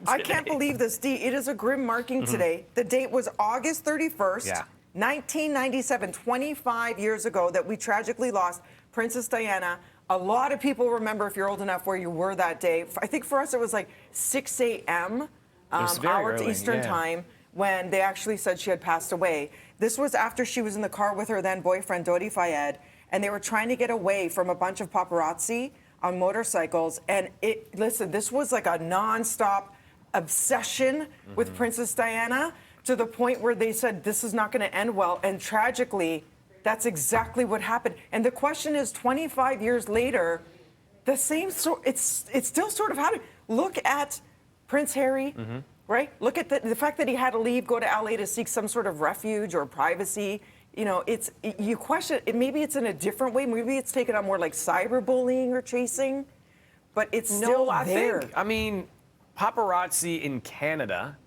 I can't believe this, Dee. It is a grim marking today. The date was August 31st, 1997, 25 years ago, that we tragically lost Princess Diana. A lot of people remember, if you're old enough, where you were that day. I think for us it was like 6 a.m. Our Eastern time, when they actually said she had passed away. This was after she was in the car with her then boyfriend, Dodi Fayed, and they were trying to get away from a bunch of paparazzi on motorcycles. And listen, this was like a nonstop obsession with Princess Diana, to the point where they said this is not going to end well. And tragically, that's exactly what happened. And the question is, 25 years later, the same sort. It's still sort of happening. Look at Prince Harry, right? Look at the fact that he had to leave, go to LA to seek some sort of refuge or privacy. You know, you question it. Maybe it's in a different way. Maybe it's taken on more like cyberbullying or chasing, but it's still there. I mean, paparazzi in Canada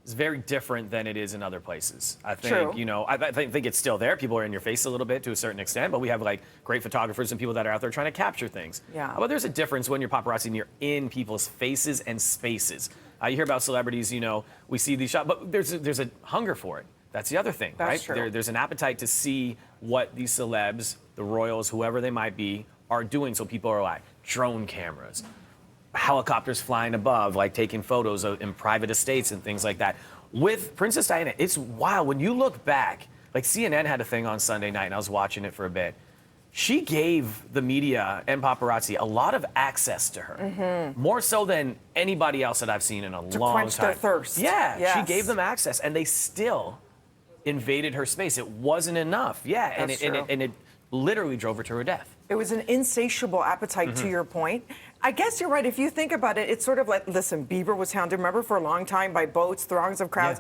is very different than it is in other places. I think, you know, I think it's still there. People are in your face a little bit to a certain extent, but we have like great photographers and people that are out there trying to capture things. Yeah. But there's a difference when you're paparazzi and you're in people's faces and spaces. You hear about celebrities, you know, we see these shots, but there's a hunger for it. That's the other thing, right? There's an appetite to see what these celebs, the royals, whoever they might be, are doing. So people are like, drone cameras, helicopters flying above, like taking photos in private estates and things like that. With Princess Diana, it's wild. When you look back, like CNN had a thing on Sunday night, and I was watching it for a bit. She gave the media and paparazzi a lot of access to her, more so than anybody else that I've seen in a long time. To quench their thirst. Yeah, yes. She gave them access, and they still invaded her space. It wasn't enough. Yeah, and it literally drove her to her death. It was an insatiable appetite, to your point. I guess you're right. If you think about it, it's sort of like, listen, Bieber was hounded, remember, for a long time by boats, throngs of crowds.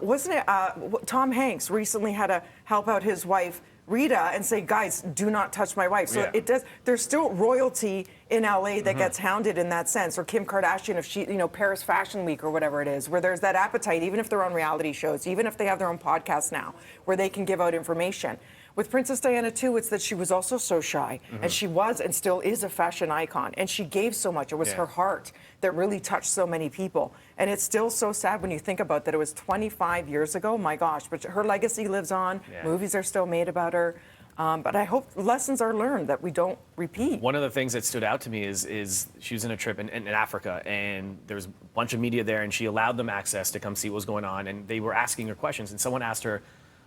Wasn't it Tom Hanks recently had to help out his wife, Rita, and say, guys, do not touch my wife. So it does. There's still royalty in LA that gets hounded in that sense. Or Kim Kardashian, if she, you know, Paris Fashion Week or whatever it is, where there's that appetite, even if they're on reality shows, even if they have their own podcasts now, where they can give out information. With Princess Diana, too, it's that she was also so shy, and she was and still is a fashion icon, and she gave so much. It was her heart that really touched so many people, and it's still so sad when you think about that. It was 25 years ago, my gosh, but her legacy lives on. Movies are still made about her, but I hope lessons are learned that we don't repeat. One of the things that stood out to me is she was in a trip in Africa, and there was a bunch of media there, and she allowed them access to come see what was going on, and they were asking her questions, and someone asked her,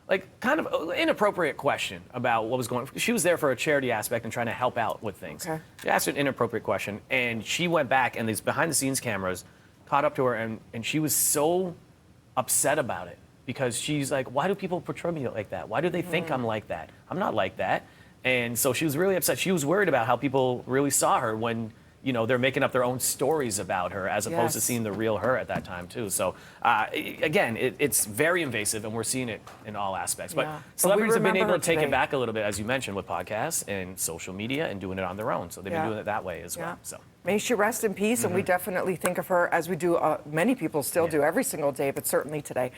like, kind of inappropriate question about what was going on. She was there for a charity aspect and trying to help out with things. She asked an inappropriate question, and she went back, and these behind-the-scenes cameras caught up to her, and she was so upset about it, because she's like, why do people portray me like that? Why do they think I'm like that? I'm not like that. And so she was really upset. She was worried about how people really saw her when, you know, they're making up their own stories about her as opposed to seeing the real her at that time, too. So, again, it's very invasive, and we're seeing it in all aspects. But celebrities have been able to take it back a little bit, as you mentioned, with podcasts and social media and doing it on their own. So they've been doing it that way as well. So may she rest in peace, and we definitely think of her as we do, many people still do every single day, but certainly today.